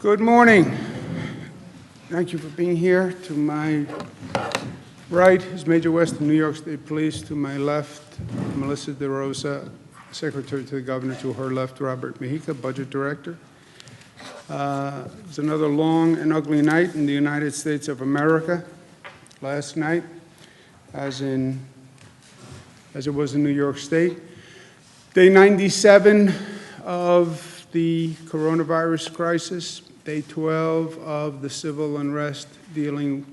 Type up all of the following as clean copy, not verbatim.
Good morning. Thank you for being here. To my right is Major West of New York State Police. To my left, Melissa DeRosa, Secretary to the Governor. To her left, Robert Mujica, Budget Director. It was another long and ugly night in the United States of America last night, as it was in New York State. Day 97 of the coronavirus crisis, day 12 of the civil unrest dealing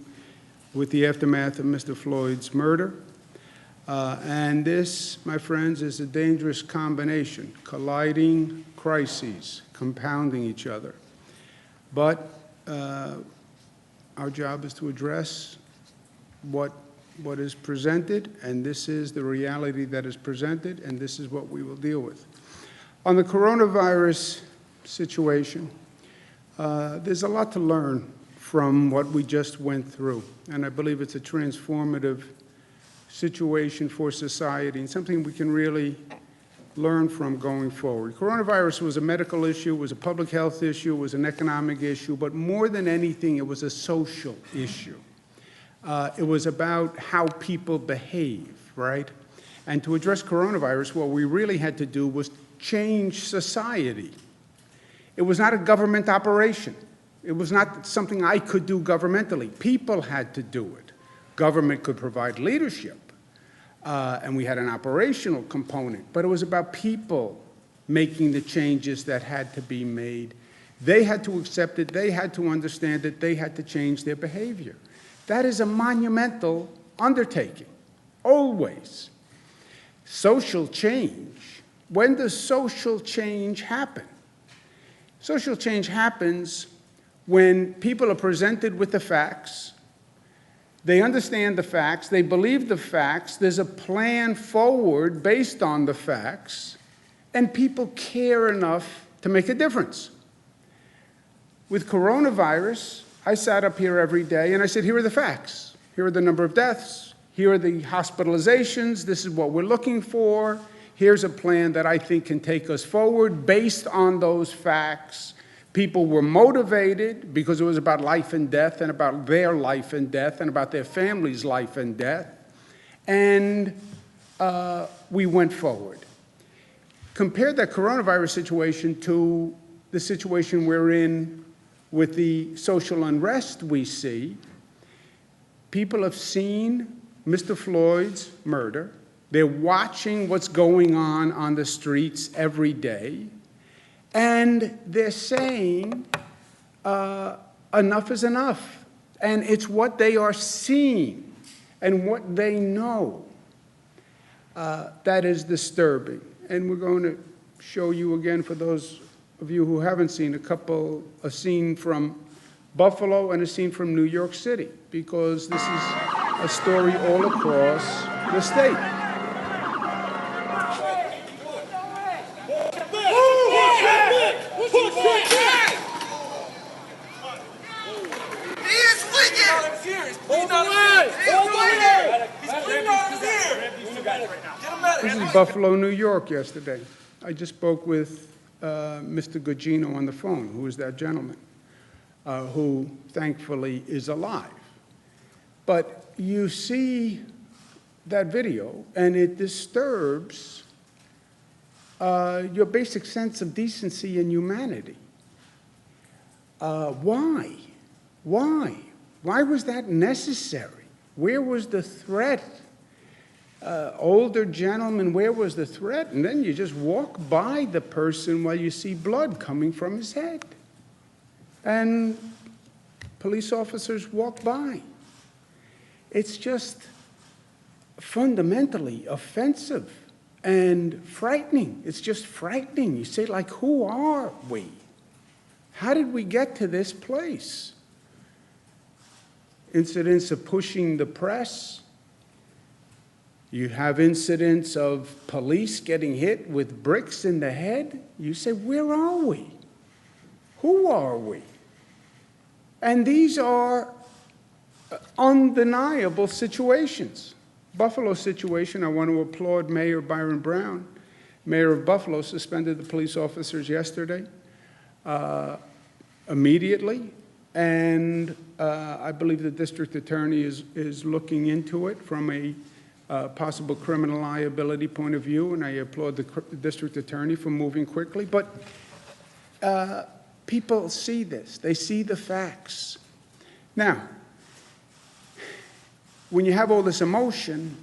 with the aftermath of Mr. Floyd's murder. And this, my friends, is a dangerous combination, colliding crises, compounding each other. But our job is to address what is presented, and this is the reality that is presented, and this is what we will deal with. On the coronavirus situation, there's a lot to learn from what we just went through, and I believe it's a transformative situation for society and something we can really learn from going forward. Coronavirus was a medical issue, it was a public health issue, it was an economic issue, but more than anything, it was a social issue. It was about how people behave, right? And to address coronavirus, what we really had to do was change society. It was not a government operation. It was not something I could do governmentally. People had to do it. Government could provide leadership, and we had an operational component, but it was about people making the changes that had to be made. They had to accept it, they had to understand it, they had to change their behavior. That is a monumental undertaking, always. Social change. When does social change happen? Social change happens when people are presented with the facts, they understand the facts, they believe the facts, there's a plan forward based on the facts, and people care enough to make a difference. With coronavirus, I sat up here every day and I said, here are the facts. Here are the number of deaths. Here are the hospitalizations. This is what we're looking for. Here's a plan that I think can take us forward based on those facts. People were motivated because it was about life and death and about their life and death and about their family's life and death. And we went forward. Compare that coronavirus situation to the situation we're in with the social unrest we see. People have seen Mr. Floyd's murder. They're watching what's going on the streets every day. And they're saying, enough is enough. And it's what they are seeing and what they know that is disturbing. And we're going to show you again, for those of you who haven't seen, a scene from Buffalo and a scene from New York City, because this is a story all across the state. This is Buffalo, New York yesterday. I just spoke with Mr. Gugino on the phone, who is that gentleman, who thankfully is alive. But you see that video, and it disturbs your basic sense of decency and humanity. Why? Why? Why was that necessary? Where was the threat? Older gentleman, where was the threat? And then you just walk by the person while you see blood coming from his head. And police officers walk by. It's just fundamentally offensive and frightening. It's just frightening. You say, like, who are we? How did we get to this place? Incidents of pushing the press. You have incidents of police getting hit with bricks in the head. You say, where are we? Who are we? And these are undeniable situations. Buffalo situation, I want to applaud Mayor Byron Brown. Mayor of Buffalo suspended the police officers yesterday. immediately, and I believe the district attorney is looking into it from a possible criminal liability point of view, and I applaud the district attorney for moving quickly. But people see this. They see the facts. Now, when you have all this emotion,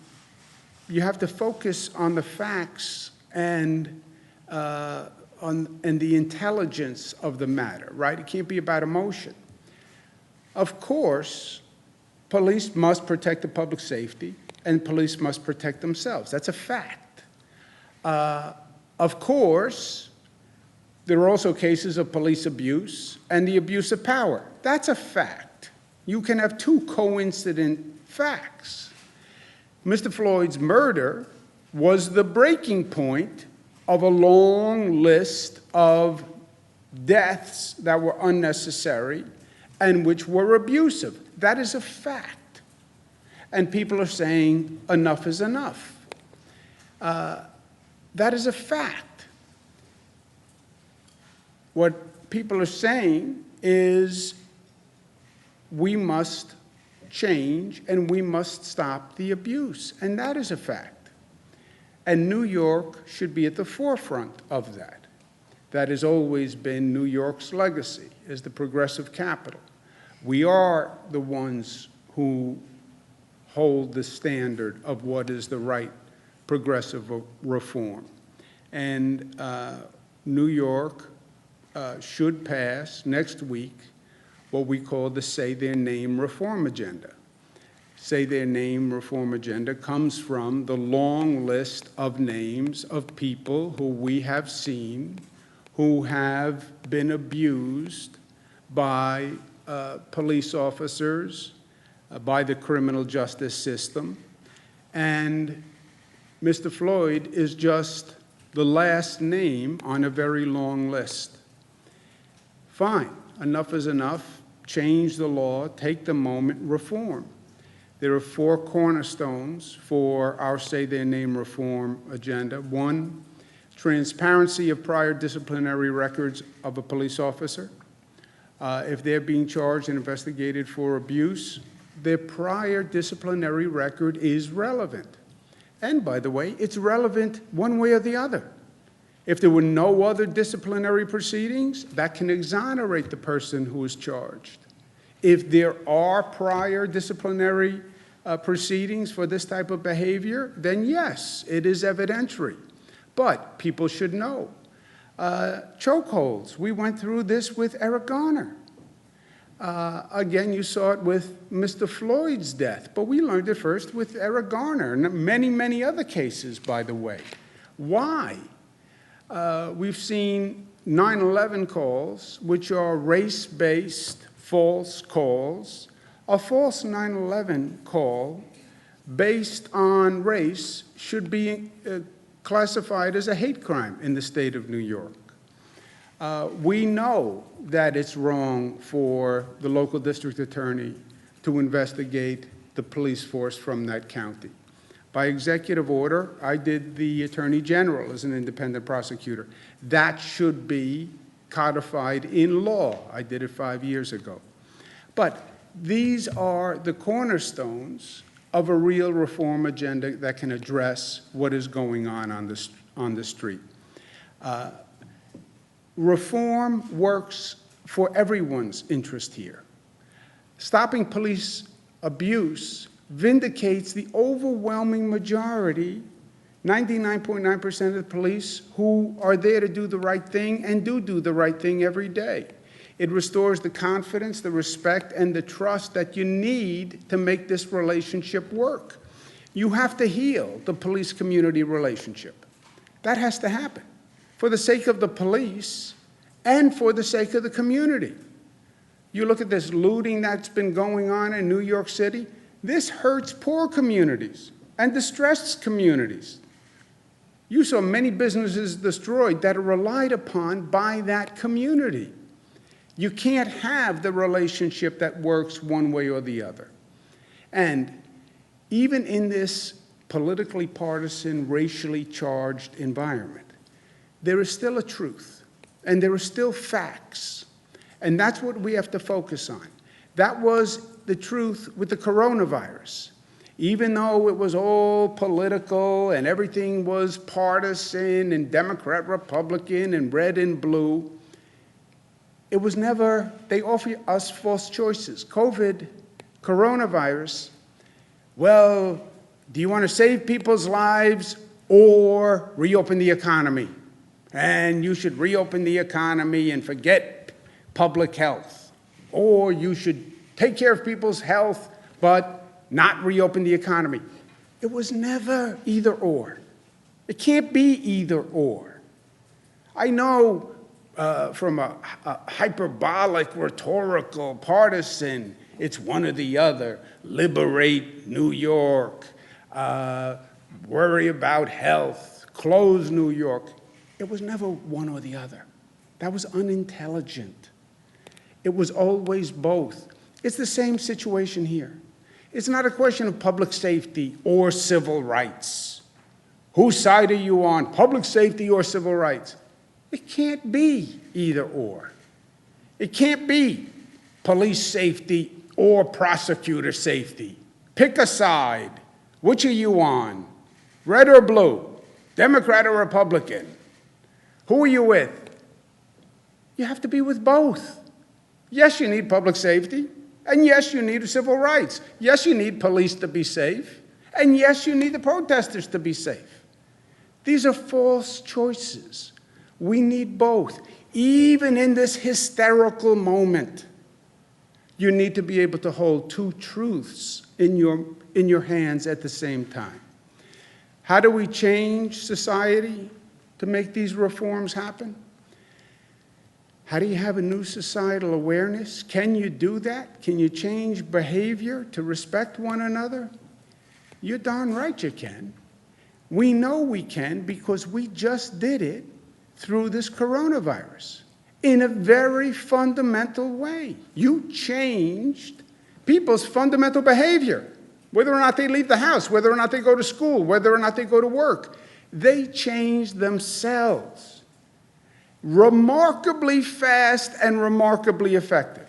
you have to focus on the facts and the intelligence of the matter, right? It can't be about emotion. Of course, police must protect the public safety, and police must protect themselves. That's a fact. Of course, there are also cases of police abuse and the abuse of power. That's a fact. You can have two coincident facts. Mr. Floyd's murder was the breaking point of a long list of deaths that were unnecessary and which were abusive. That is a fact. And people are saying enough is enough. That is a fact. What people are saying is we must change and we must stop the abuse, and that is a fact. And New York should be at the forefront of that. That has always been New York's legacy as the progressive capital. We are the ones who hold the standard of what is the right progressive reform. And New York should pass next week what we call the Say Their Name reform agenda. Say Their Name reform agenda comes from the long list of names of people who we have seen who have been abused by police officers, by the criminal justice system. And Mr. Floyd is just the last name on a very long list. Fine, enough is enough. Change the law, take the moment, reform. There are 4 cornerstones for our Say Their Name reform agenda. 1, transparency of prior disciplinary records of a police officer. If they're being charged and investigated for abuse, their prior disciplinary record is relevant. And by the way, it's relevant one way or the other. If there were no other disciplinary proceedings, that can exonerate the person who is charged. If there are prior disciplinary proceedings for this type of behavior, then yes, it is evidentiary. But people should know. Chokeholds, we went through this with Eric Garner. Again, you saw it with Mr. Floyd's death, but we learned it first with Eric Garner and many, many other cases, by the way. Why? We've seen 9/11 calls, which are race-based false calls. A false 9/11 call based on race should be classified as a hate crime in the state of New York. We know that it's wrong for the local district attorney to investigate the police force from that county. By executive order, I did the Attorney General as an independent prosecutor. That should be codified in law. I did it 5 years ago. But these are the cornerstones of a real reform agenda that can address what is going on the street. Reform works for everyone's interest here. Stopping police abuse vindicates the overwhelming majority, 99.9% of the police, who are there to do the right thing and do the right thing every day. It restores the confidence, the respect, and the trust that you need to make this relationship work. You have to heal the police-community relationship. That has to happen for the sake of the police and for the sake of the community. You look at this looting that's been going on in New York City. This hurts poor communities and distressed communities. You saw many businesses destroyed that are relied upon by that community. You can't have the relationship that works one way or the other. And even in this politically partisan, racially charged environment, there is still a truth, and there are still facts. And that's what we have to focus on. That was the truth with the coronavirus. Even though it was all political and everything was partisan and Democrat, Republican, and red and blue, it was never, they offer us false choices. Coronavirus, well, do you want to save people's lives or reopen the economy? And you should reopen the economy and forget public health. Or you should take care of people's health, but not reopen the economy. It was never either or. It can't be either or. I know from a hyperbolic, rhetorical, partisan, it's one or the other. Liberate New York, worry about health, close New York. It was never one or the other. That was unintelligent. It was always both. It's the same situation here. It's not a question of public safety or civil rights. Whose side are you on, public safety or civil rights? It can't be either or. It can't be police safety or prosecutor safety. Pick a side. Which are you on? Red or blue? Democrat or Republican? Who are you with? You have to be with both. Yes, you need public safety. And yes, you need civil rights. Yes, you need police to be safe. And yes, you need the protesters to be safe. These are false choices. We need both. Even in this hysterical moment, you need to be able to hold two truths in your hands at the same time. How do we change society to make these reforms happen? How do you have a new societal awareness? Can you do that? Can you change behavior to respect one another? You're darn right you can. We know we can because we just did it through this coronavirus in a very fundamental way. You changed people's fundamental behavior, whether or not they leave the house, whether or not they go to school, whether or not they go to work. They changed themselves. Remarkably fast and remarkably effective.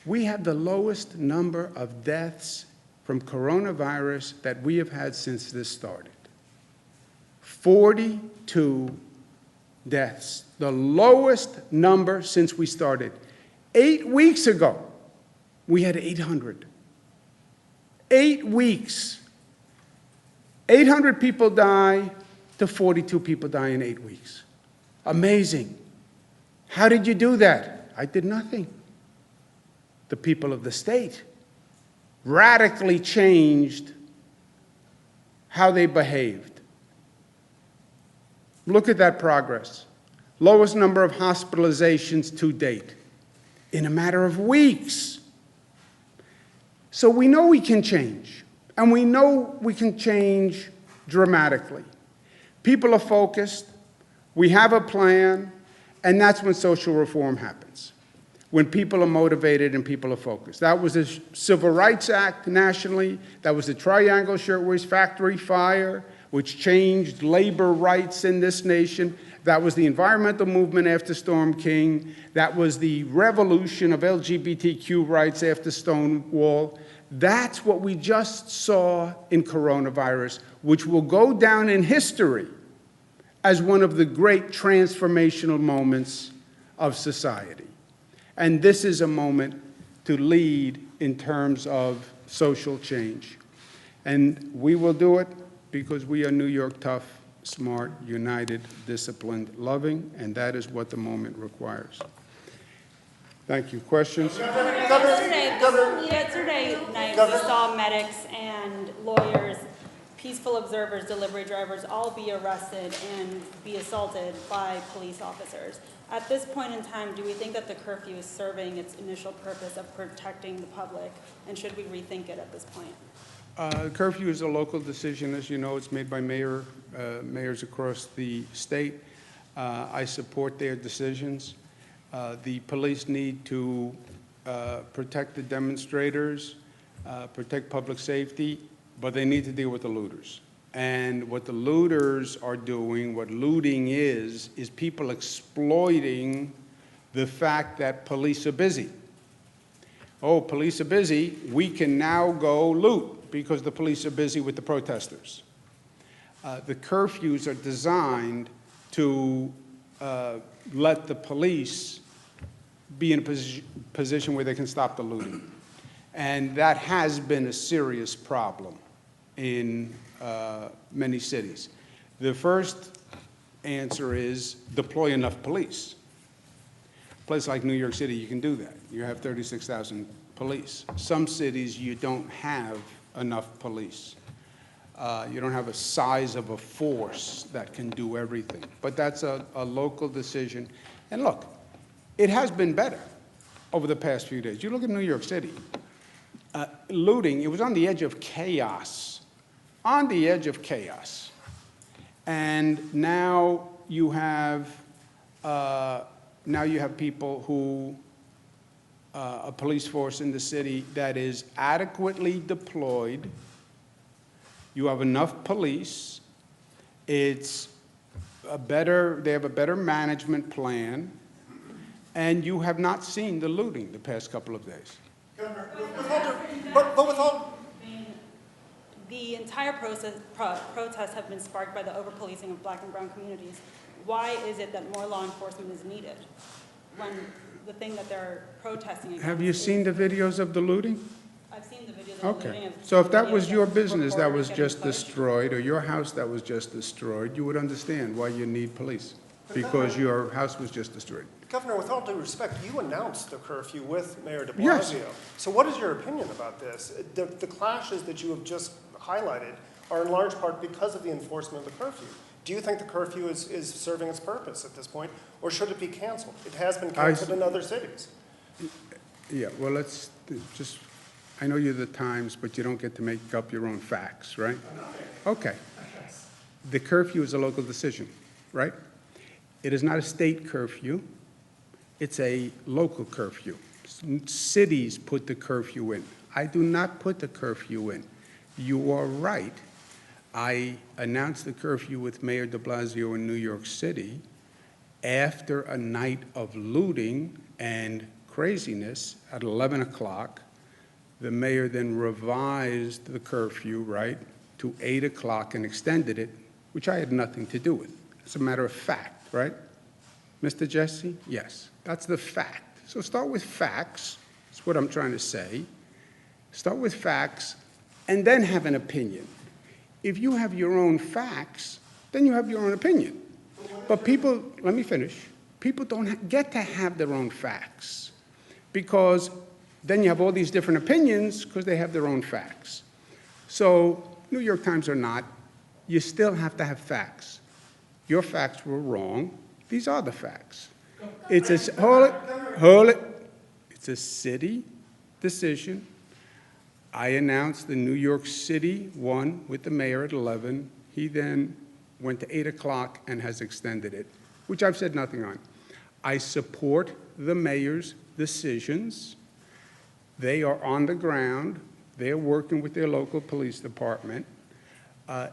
We have the lowest number of deaths from coronavirus that we have had since this started. 42 deaths, the lowest number since we started. 8 weeks ago, we had 800. 8 weeks. 800 people die to 42 people die in 8 weeks. Amazing. How did you do that? I did nothing. The people of the state radically changed how they behaved. Look at that progress. Lowest number of hospitalizations to date in a matter of weeks. So we know we can change, and we know we can change dramatically. People are focused. We have a plan, and that's when social reform happens, when people are motivated and people are focused. That was the Civil Rights Act nationally. That was the Triangle Shirtwaist Factory Fire, which changed labor rights in this nation. That was the environmental movement after Storm King. That was the revolution of LGBTQ rights after Stonewall. That's what we just saw in coronavirus, which will go down in history as one of the great transformational moments of society. And this is a moment to lead in terms of social change. And we will do it because we are New York tough, smart, united, disciplined, loving, and that is what the moment requires. Thank you. Questions? Yesterday night, we saw medics and lawyers, peaceful observers, delivery drivers, all be arrested and be assaulted by police officers. At this point in time, do we think that the curfew is serving its initial purpose of protecting the public, and should we rethink it at this point? Curfew is a local decision. As you know, it's made by mayors across the state. I support their decisions. The police need to protect the demonstrators, protect public safety, but they need to deal with the looters. And what the looters are doing, what looting is people exploiting the fact that police are busy. Oh, police are busy, we can now go loot because the police are busy with the protesters. The curfews are designed to let the police be in a position where they can stop the looting. And that has been a serious problem in many cities. The first answer is deploy enough police. A place like New York City, you can do that. You have 36,000 police. Some cities, you don't have enough police. You don't have a size of a force that can do everything. But that's a local decision. And look, it has been better over the past few days. You look at New York City. Looting, it was on the edge of chaos, on the edge of chaos. And now you have people who, a police force in the city that is adequately deployed. You have enough police. It's they have a better management plan, and you have not seen the looting the past couple of days. Governor, but with all... The entire protests have been sparked by the over-policing of black and brown communities. Why is it that more law enforcement is needed when the thing that they're protesting against? Have you seen the videos of the looting? I've seen the videos of the looting. Okay. So if that was your of business that reporters was getting just pushed. destroyed, or your house that was just destroyed, you would understand why you need police, because your house was just destroyed. Governor, with all due respect, you announced the curfew with Mayor de Blasio. Yes. So what is your opinion about this? The clashes that you have just highlighted are in large part because of the enforcement of the curfew. Do you think the curfew is serving its purpose at this point, or should it be canceled? It has been canceled in other cities. Yeah, well, let's just, I know you're the Times, but you don't get to make up your own facts, right? Okay. The curfew is a local decision, right? It is not a state curfew. It's a local curfew. Cities put the curfew in. I do not put the curfew in. You are right. I announced the curfew with Mayor de Blasio in New York City after a night of looting and craziness at 11 o'clock. The mayor then revised the curfew, right, to 8 o'clock and extended it, which I had nothing to do with. It's a matter of fact, right? Mr. Jesse? Yes, that's the fact. So start with facts. That's what I'm trying to say. Start with facts and then have an opinion. If you have your own facts, then you have your own opinion. But people, let me finish. People don't get to have their own facts because then you have all these different opinions because they have their own facts. So New York Times or not, you still have to have facts. Your facts were wrong. These are the facts. It's a, hold it. It's a city decision. I announced the New York City one with the mayor at 11. He then went to 8 o'clock and has extended it, which I've said nothing on. I support the mayor's decisions. They are on the ground. They're working with their local police department.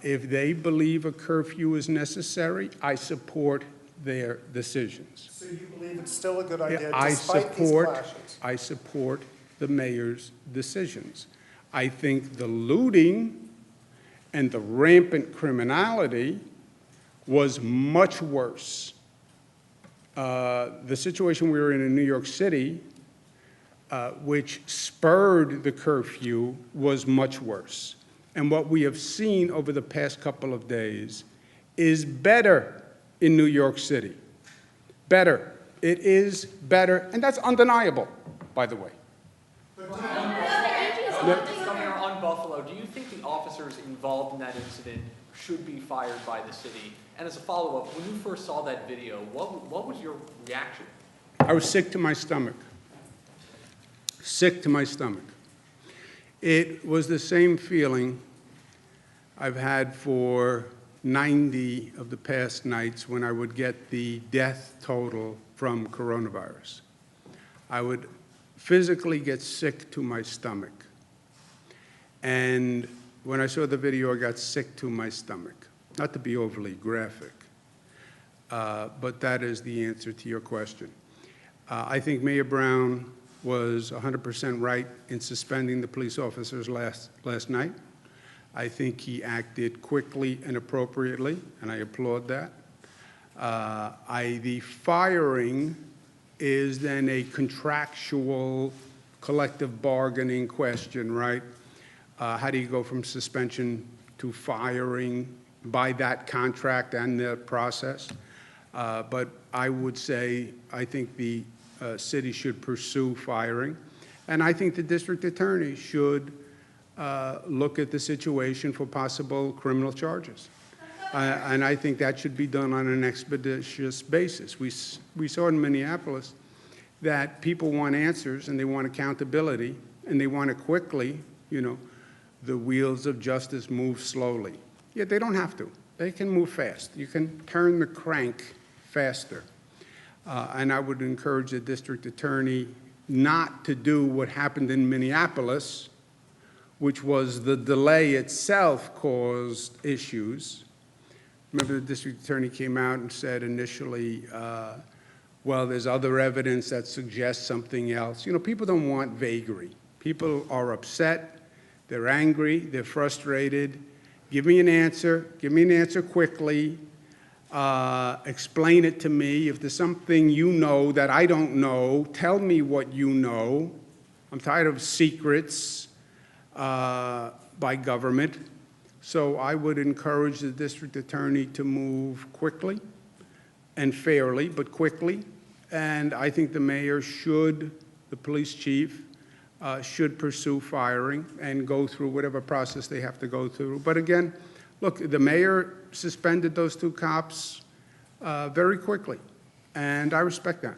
If they believe a curfew is necessary, I support their decisions. So you believe it's still a good idea Yeah, despite these clashes? I support the mayor's decisions. I think the looting and the rampant criminality was much worse. The situation we were in New York City, which spurred the curfew, was much worse. And what we have seen over the past couple of days is better in New York City. Better. It is better, and that's undeniable, by the way. Governor, on Buffalo, do you think the officers involved in that incident should be fired by the city? And as a follow-up, when you first saw that video, what was your reaction? I was sick to my stomach. Sick to my stomach. It was the same feeling I've had for 90 of the past nights when I would get the death total from coronavirus. I would physically get sick to my stomach. And when I saw the video, I got sick to my stomach. Not to be overly graphic, but that is the answer to your question. I think Mayor Brown was 100% right in suspending the police officers last night. I think he acted quickly and appropriately, and I applaud that. The firing is then a contractual collective bargaining question, right? How do you go from suspension to firing by that contract and the process? But I would say I think the city should pursue firing, and I think the district attorney should look at the situation for possible criminal charges. And I think that should be done on an expeditious basis. We saw in Minneapolis that people want answers and they want accountability and they want to quickly, the wheels of justice move slowly. Yet they don't have to. They can move fast. You can turn the crank faster. And I would encourage the district attorney not to do what happened in Minneapolis, which was the delay itself caused issues. Remember, the district attorney came out and said initially, well, there's other evidence that suggests something else. People don't want vagary. People are upset, they're angry, they're frustrated. Give me an answer quickly. Explain it to me. If there's something you know that I don't know, tell me what you know. I'm tired of secrets by government. So I would encourage the district attorney to move quickly and fairly, but quickly. And I think the mayor should, the police chief, should pursue firing and go through whatever process they have to go through. But again, look, the mayor suspended those two cops very quickly, and I respect that.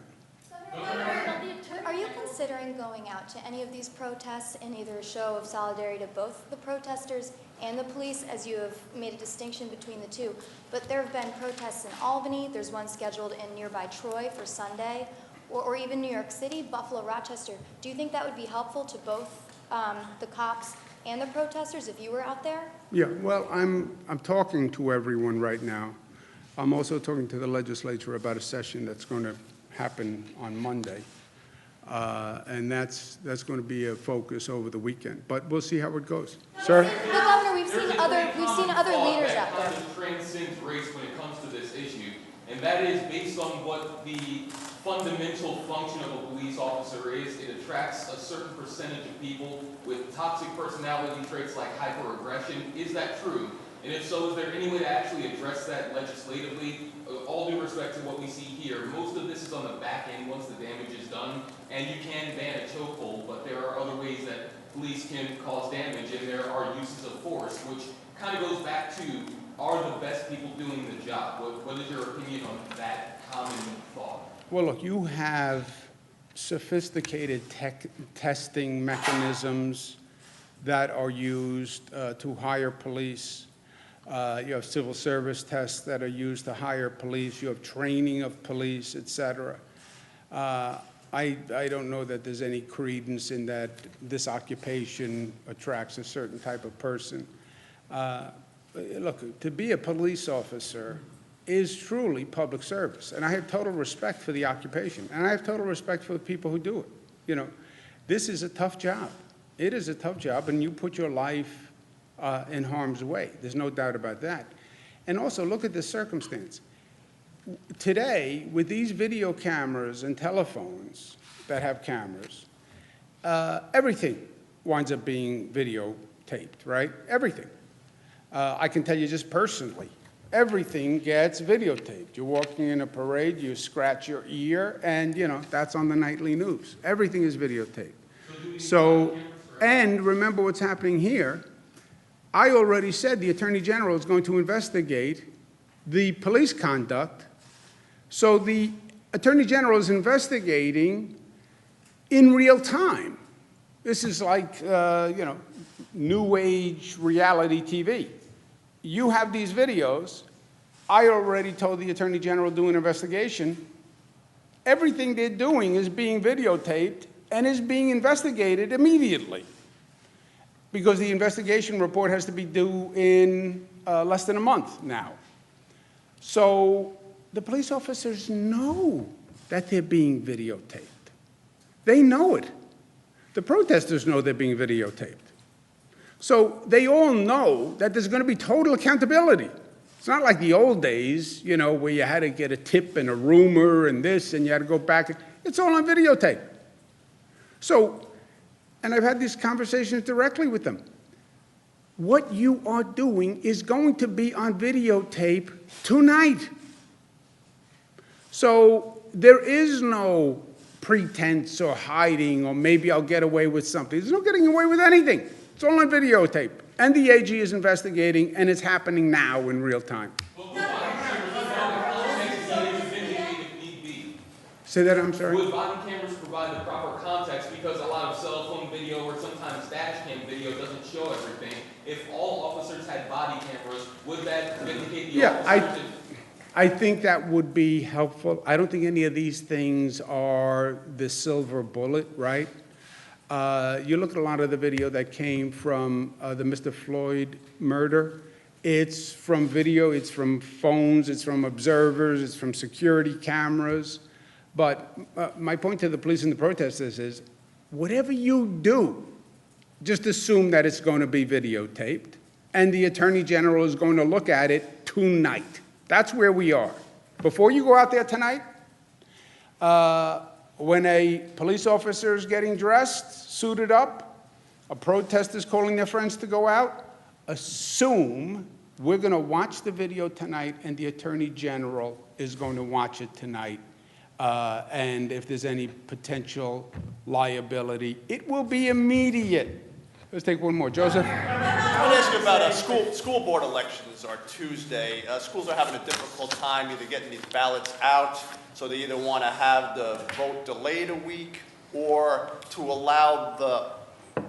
Are you considering going out to any of these protests in either a show of solidarity to both the protesters and the police, as you have made a distinction between the two? But there have been protests in Albany. There's one scheduled in nearby Troy for Sunday, or even New York City, Buffalo, Rochester. Do you think that would be helpful to both the cops and the protesters if you were out there? Yeah, well, I'm talking to everyone right now. I'm also talking to the legislature about a session that's going to happen on Monday. And that's going to be a focus over the weekend. But we'll see how it goes. Sir? The governor, we've seen other leaders out there. That transcends race when it comes to this issue, and that is based on what the fundamental function of a police officer is. It attracts a certain percentage of people with toxic personality traits like hyperaggression. Is that true? And if so, is there any way to actually address that legislatively? All due respect to what we see here, most of this is on the back end once the damage is done, and you can ban a chokehold, but there are other ways that police can cause damage, and there are uses of force, which kind of goes back to, are the best people doing the job? What is your opinion on that common thought? Well, look, you have sophisticated testing mechanisms that are used to hire police. You have civil service tests that are used to hire police. You have training of police, et cetera. I don't know that there's any credence in that this occupation attracts a certain type of person. Look, to be a police officer is truly public service, and I have total respect for the occupation, and I have total respect for the people who do it. This is a tough job. It is a tough job, and you put your life in harm's way. There's no doubt about that. And also, look at this circumstance. Today, with these video cameras and telephones that have cameras, everything winds up being videotaped, right? Everything. I can tell you just personally, everything gets videotaped. You're walking in a parade, you scratch your ear, and, that's on the nightly news. Everything is videotaped. So, and remember what's happening here. I already said the Attorney General is going to investigate the police conduct. So the Attorney General is investigating in real time. This is like, new age reality TV. You have these videos. I already told the Attorney General to do an investigation. Everything they're doing is being videotaped and is being investigated immediately, because the investigation report has to be due in less than a month now. So the police officers know that they're being videotaped. They know it. The protesters know they're being videotaped. So they all know that there's going to be total accountability. It's not like the old days, you know, where you had to get a tip and a rumor and this, and you had to go back. It's all on videotape. So, and I've had these conversations directly with them. What you are doing is going to be on videotape tonight. So there is no pretense or hiding or maybe I'll get away with something. There's no getting away with anything. It's all on videotape. And the AG is investigating, and it's happening now in real time. Say that, I'm sorry? Would body cameras provide the proper context, because a lot of cell phone video or sometimes dash cam video doesn't show everything? If all officers had body cameras, would that vindicate the officers? I think that would be helpful. I don't think any of these things are the silver bullet, right? You look at a lot of the video that came from the Mr. Floyd murder. It's from video, it's from phones, it's from observers, it's from security cameras. But my point to the police and the protesters is, whatever you do, just assume that it's going to be videotaped, and the Attorney General is going to look at it tonight. That's where we are. Before you go out there tonight, when a police officer is getting dressed, suited up, a protester is calling their friends to go out, assume we're going to watch the video tonight and the Attorney General is going to watch it tonight. And if there's any potential liability, it will be immediate. Let's take one more. Joseph? I want to ask you about school board elections are Tuesday. Schools are having a difficult time either getting these ballots out, so they either want to have the vote delayed a week or to allow the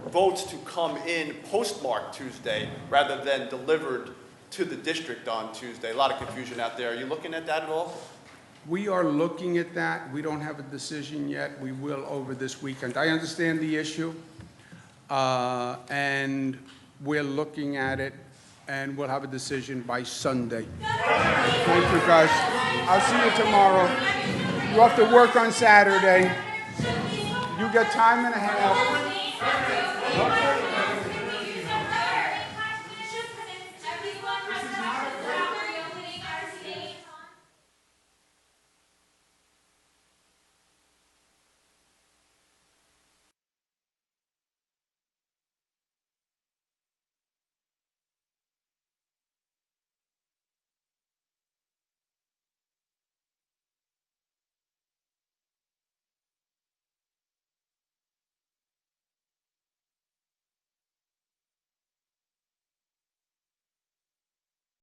votes to come in postmarked Tuesday rather than delivered to the district on Tuesday. A lot of confusion out there. Are you looking at that at all? We are looking at that. We don't have a decision yet. We will over this weekend. I understand the issue, and we're looking at it, and we'll have a decision by Sunday. Thank you, guys. I'll see you tomorrow. You have to work on Saturday. You get time and a half.